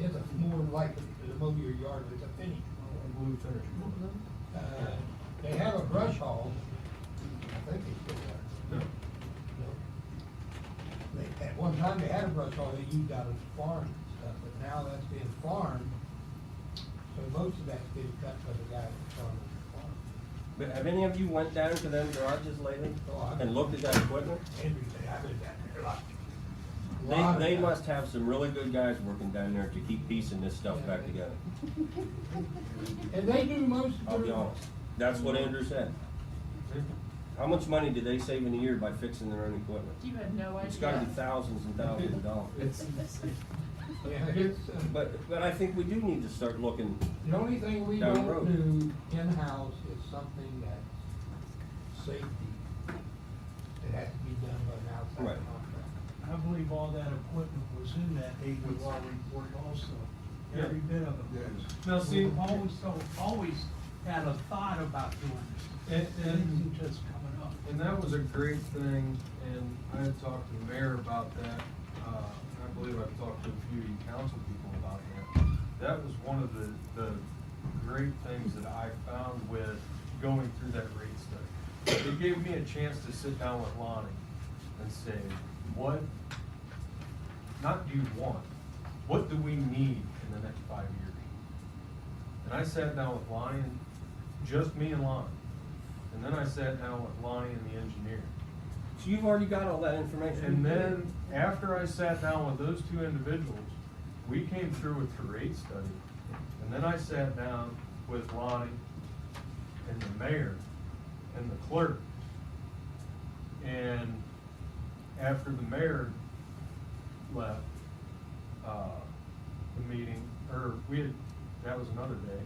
it's a more likely to mow your yard if it's a finish. Blue finish. They have a brush hog, I think they still have. No. They, at one time, they had a brush hog they used out of the farm and stuff, but now that's being farmed. So most of that's being cut by the guy that's farming the farm. But have any of you went down to them garages lately Oh, and looked at that equipment? Henry said, I've been down there a lot. They must have some really good guys working down there to keep piecing this stuff back together. And they do most of I'll be their- honest. That's what Andrew said. How much money do they save in a year by fixing their own equipment? You have no idea. It's gotta be thousands and thousands of dollars. Yeah, it's, But I think we do need to start looking, the only thing we Down the don't road. do in-house is something that's safety. It has to be done by an outside Right. contractor. I believe all that equipment was in that AWR report also, every bit of it was. Now, see- We've always had a thought about doing this. It isn't just coming up. And that was a great thing, and I had talked to the mayor about that. I believe I've talked to a few council people about that. That was one of the great things that I found with going through that rate study. It gave me a chance to sit down with Lonnie and say, what, not do you want, what do we need in the next 5 years? And I sat down with Lonnie, and just me and Lonnie. And then I sat down with Lonnie and the engineer. so you've already got all that information? And then, after I sat down with those two individuals, we came through with the rate study. And then I sat down with Lonnie and the mayor and the clerk. And after the mayor left, the meeting, or that was another day,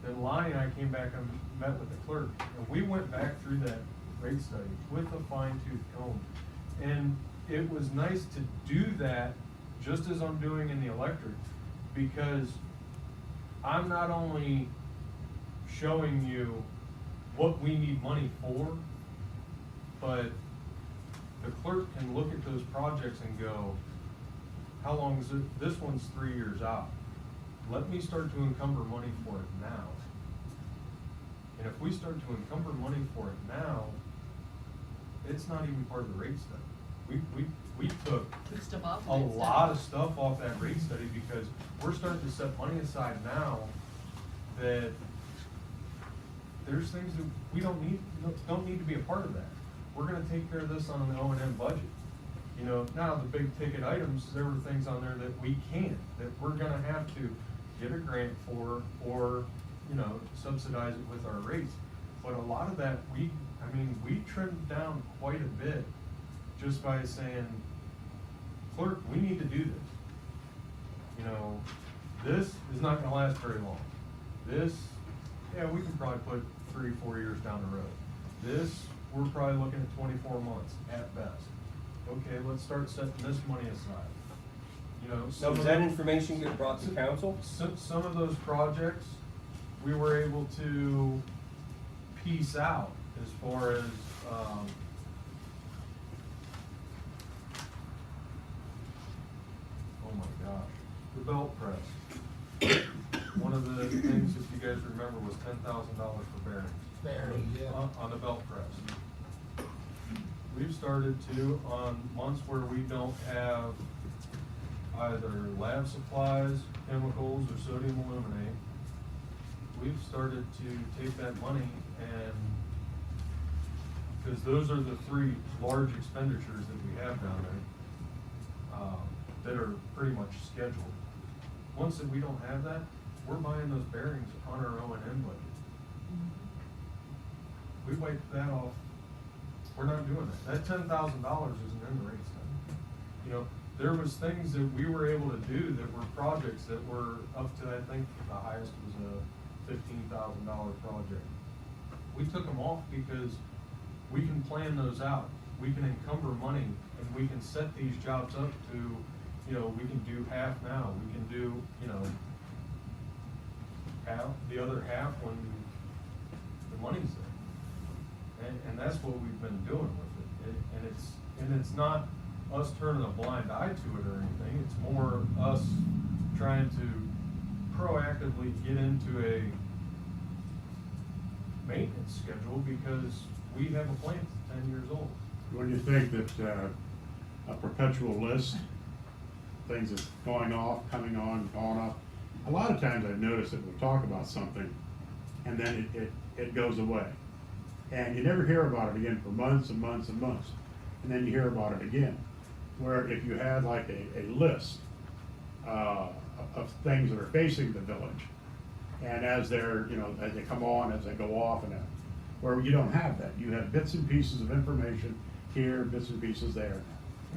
then Lonnie and I came back and met with the clerk, and we went back through that rate study with a fine tooth comb. And it was nice to do that, just as I'm doing in the electric, because I'm not only showing you what we need money for, but the clerk can look at those projects and go, how long is it? This one's 3 years out. Let me start to encumber money for it now. And if we start to encumber money for it now, it's not even part of the rate study. We took Put stuff off a the rate study. lot of stuff off that rate study because we're starting to set money aside now that there's things that we don't need to be a part of that. We're gonna take care of this on an O&M budget. You know, now the big ticket items, there were things on there that we can't, that we're gonna have to get a grant for, or, you know, subsidize it with our rates. But a lot of that, we trimmed down quite a bit just by saying, clerk, we need to do this. You know, this is not gonna last very long. This, yeah, we can probably put 3 or 4 years down the road. This, we're probably looking at 24 months at best. Okay, let's start setting this money aside. You know, So does that information get brought to council? some of those projects, we were able to piece out as far as, oh my gosh, the belt press. One of the things, if you guys remember, was $10,000 for bearings. Bearings, yeah. On the belt press. We've started to, on months where we don't have either lab supplies, chemicals, or sodium aluminate, we've started to take that money and, because those are the 3 large expenditures that we have down there, that are pretty much scheduled. Once that we don't have that, we're buying those bearings on our O&M budget. We wiped that off. We're not doing that. That $10,000 isn't in the rate study. You know, there was things that we were able to do that were projects that were up to, I think, the highest was a $15,000 project. We took them off because we can plan those out. We can encumber money and we can set these jobs up to, you know, we can do half now. We can do, you know, half, the other half when the money's there. And that's what we've been doing with it. And it's not us turning a blind eye to it or anything. It's more us trying to rapidly get into a maintenance schedule because we have a plant that's 10 years old. When you think that, a perpetual list, things that's going off, coming on, going off, a lot of times I've noticed that we'll talk about something and then it goes away. And you never hear about it again for months and months and months. And then you hear about it again. Where if you had like a list, of things that are facing the village, and as they're, you know, as they come on, as they go off and out, where you don't have that. You have bits and pieces of information here, bits and pieces there.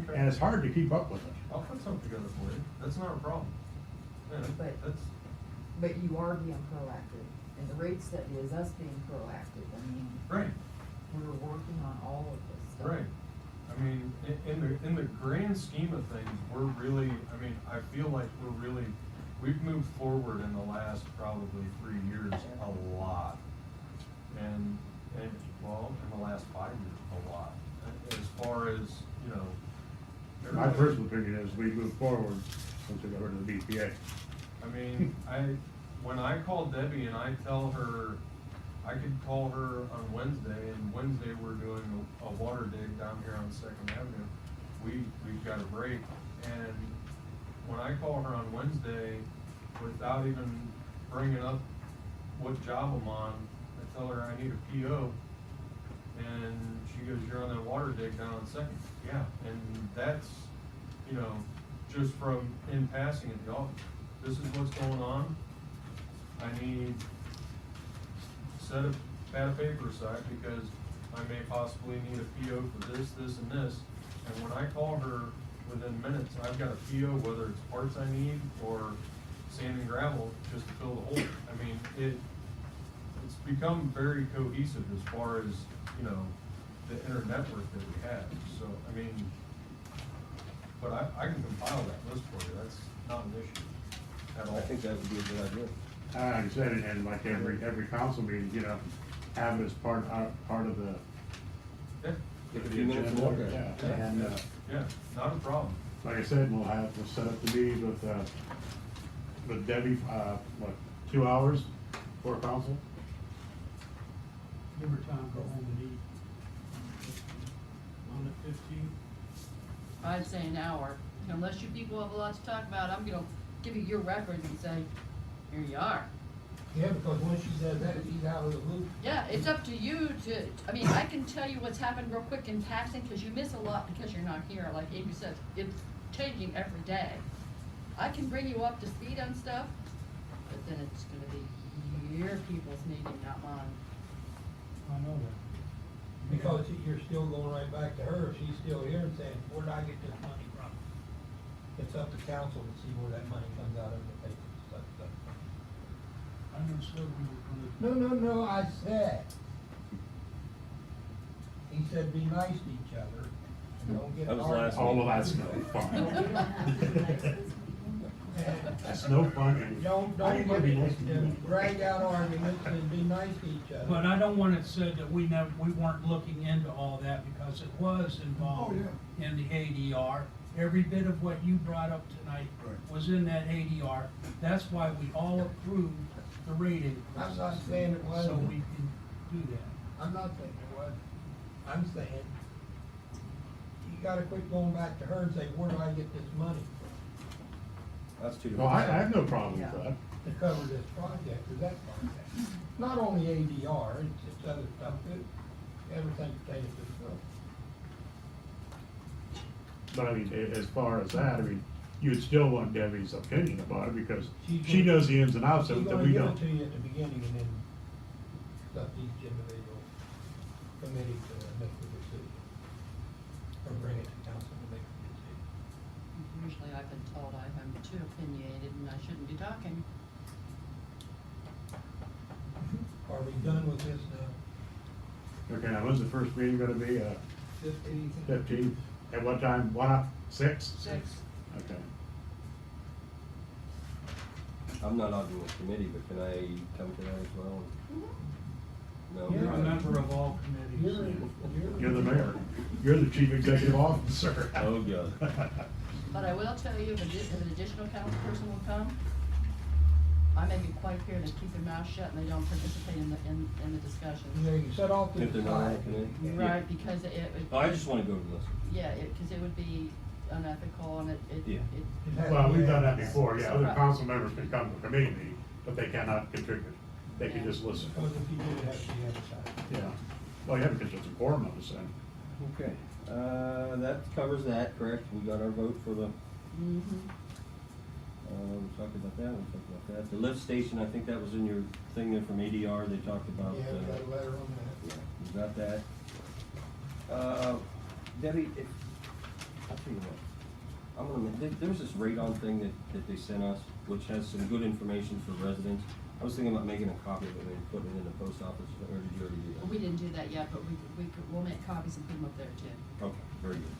Okay. And it's hard to keep up with it. I'll put something together for you. That's not a problem. Yeah, But- that's, But you are being proactive, and the rate study is us being proactive. I mean, right, we're working on all of this stuff. right. I mean, in the grand scheme of things, we're really, I mean, I feel like we've moved forward in the last probably 3 years a lot. And, well, in the last 5 years, a lot. As far as, you know. My personal opinion is we move forward once we get rid of the BPA. I mean, when I call Debbie and I tell her, I could call her on Wednesday, and Wednesday we're doing a water dig down here on Second Avenue. We've got a break, and when I call her on Wednesday, without even bringing up what job I'm on, I tell her I need a PO, and she goes, "You're on that water dig down on Second." Yeah, and that's, you know, just from in passing at the office. This is what's going on. I need set a pad of paper aside because I may possibly need a PO for this, this, and this. And when I call her within minutes, I've got a PO, whether it's parts I need or sand and gravel, just to fill the hole. I mean, it's become very cohesive as far as, you know, the internetwork that we have. So, I mean, but I can compile that list for you. That's not an issue at all. I think that would be a good idea. Like I said, and like every council meeting, you know, have it as part of the. Yeah, Take a few minutes to look at it. Yeah, and, yeah, not a problem. like I said, we'll set up the meeting with Debbie, 2 hours for council? Give her time, go home and eat. On the 15th. I'd say an hour, unless you people have a lot to talk about, I'm gonna give you your records and say, here you are. Yeah, because once she does that, she's out of the loop. Yeah, it's up to you to, I mean, I can tell you what's happened real quick in passing, cause you miss a lot because you're not here, like Amy said, it's changing every day. I can bring you up to speed on stuff, but then it's gonna be your people's meeting, not mine. I know that. Because you're still going right back to her, she's still here and saying, where did I get this money from? It's up to council to see where that money comes out of the paper stuff. I never said we were gonna. No, I said. He said, be nice to each other, and don't get That was hard. last Oh, well, that's no fun. That's no fun. and Don't I ain't gonna be nice to you. drag out arguments and be nice to each other. But I don't want it said that we weren't looking into all that, because it was involved in the ADR. Every bit of what you brought up tonight was in that ADR. That's why we all approved the rate increase. I'm not saying it So wasn't. we can do that. I'm not saying it was. I'm saying, you gotta quit going back to her and say, where do I get this money That's too. Well, I have no problem with that. to cover this project or that project? Not only ADR, it's other stuff too, everything pertaining to the bill. But I mean, as far as that, I mean, you'd still want Debbie's opinion about it because She's she gonna- knows the ins and outs of She's it that gonna we give don't. it to you at the beginning and then it's up to each individual committee to make the decision. Or bring it to council to make the decision. Usually I've been told I'm too opinionated and I shouldn't be talking. Are we done with this now? Okay, now when's the first meeting gonna be? 15th? At what time? 6? 6. Okay. I'm not on the committee, but can I come to that as well? No? You're a member of all committees. You're the mayor. You're the chief executive officer. Oh, God. But I will tell you, if an additional council person will come, I make it quite clear they keep their mouth shut and they don't participate in the discussion. You know, you set off to If the they're not side. acting in. Right, because it. Oh, I just wanna go to this. Yeah, cause it would be unethical and Yeah. Well, we've done that before, yeah, other council members can come to a committee meeting, but they cannot contribute. They can just listen. Because if you did, it has to be advertised. Yeah. Well, yeah, because it's a quorum of us then. Okay, that covers that, correct? We got our vote for the, Mm-hmm. we talked about that, we talked about that. The lift station, I think that was in your thing there from ADR, they talked about. Yeah, we got a letter on that. Yeah, we got that. Debbie, I'll tell you what, I'm gonna, there was this radon thing that they sent us, which has some good information for residents. I was thinking about making a copy of it and putting it in the post office, or did you already do that? We didn't do that yet, but we'll make copies and put them up there too. Okay, very good.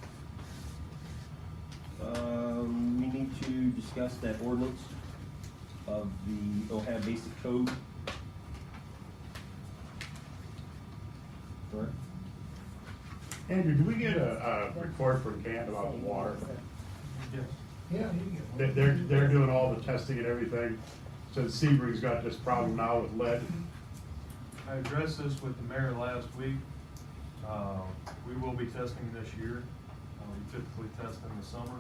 We need to discuss that ordinance of the OHAB basic code. Correct? Andrew, do we get a report from Kent about the water? Yes. Yeah, you get one. They're doing all the testing and everything, so Sebring's got this problem now with lead. I addressed this with the mayor last week. We will be testing this year. We typically test in the summer.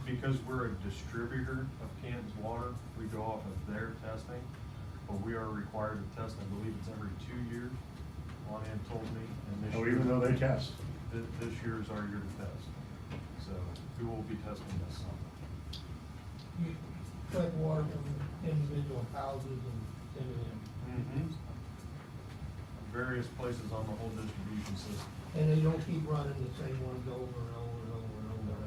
Because we're a distributor of Canton's water, we go off of their testing, but we are required to test, I believe it's every 2 years, Lonnie told me, and this Oh, year. even though they test. This year is our year to test. So we will be testing this summer. You collect water from individual houses and send it in. Various places on the whole distribution system. And they don't keep running the same ones over and over and over and over.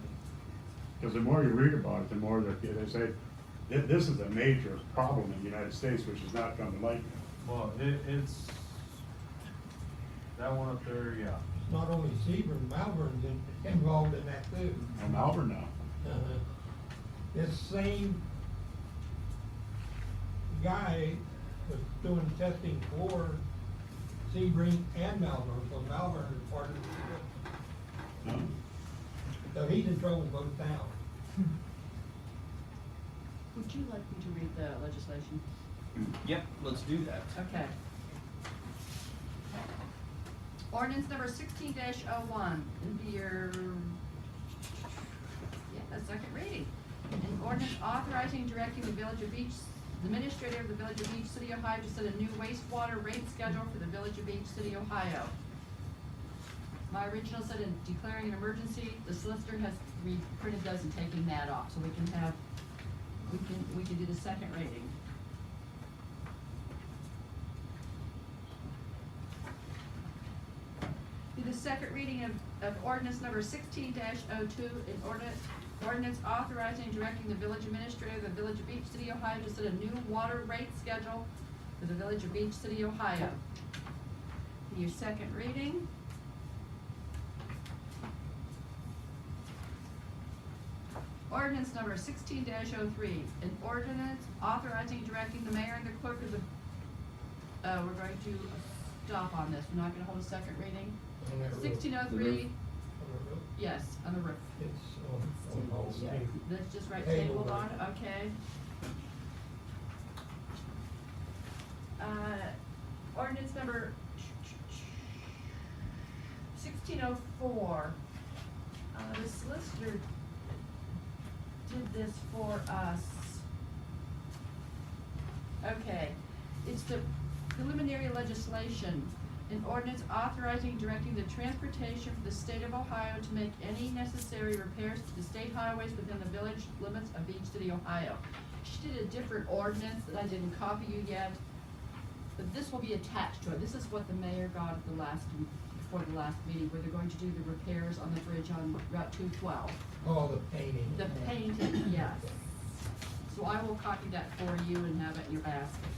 Because the more you read about it, the more that they say, this is a major problem in the United States, which has not come to light yet. Well, it's, that one up there, yeah. It's not only Sebring, Malvern's involved in that too. And Malvern now. This same guy was doing testing for Sebring and Malvern, so Malvern is part of the deal. No? So he's in trouble both towns. Would you like me to read the legislation? Yep, let's do that. Okay. Ordinance number 16-01, it'll be your, second reading. An ordinance authorizing and directing the Village of Beach, the administrator of the Village of Beach, City, Ohio, to set a new wastewater rate schedule for the Village of Beach, City, Ohio. My original said in declaring an emergency, the solicitor has reprinted those and taking that off, so we can have, we can do the second reading. Do the second reading of ordinance number 16-02, an ordinance authorizing and directing the village administrator of the Village of Beach, City, Ohio, to set a new water rate schedule for the Village of Beach, City, Ohio. Your second reading. Ordinance number 16-03, an ordinance authorizing and directing the mayor and the clerk of the, we're going to stop on this, we're not gonna hold a second reading. On that roof. 1603, On the roof. yes, on the roof. It's on the whole thing. That's just right, Tabled. tabled on, okay. Ordinance number 1604. The solicitor did this for us. Okay, it's the preliminary legislation. An ordinance authorizing and directing the transportation for the state of Ohio to make any necessary repairs to the state highways within the village limits of Beach City, Ohio. She did a different ordinance that I didn't copy you yet, but this will be attached to it. This is what the mayor got at the last, before the last meeting, where they're going to do the repairs on the bridge on Route 212. Oh, the painting. The painting, yes. So I will copy that for you and have it in your basket.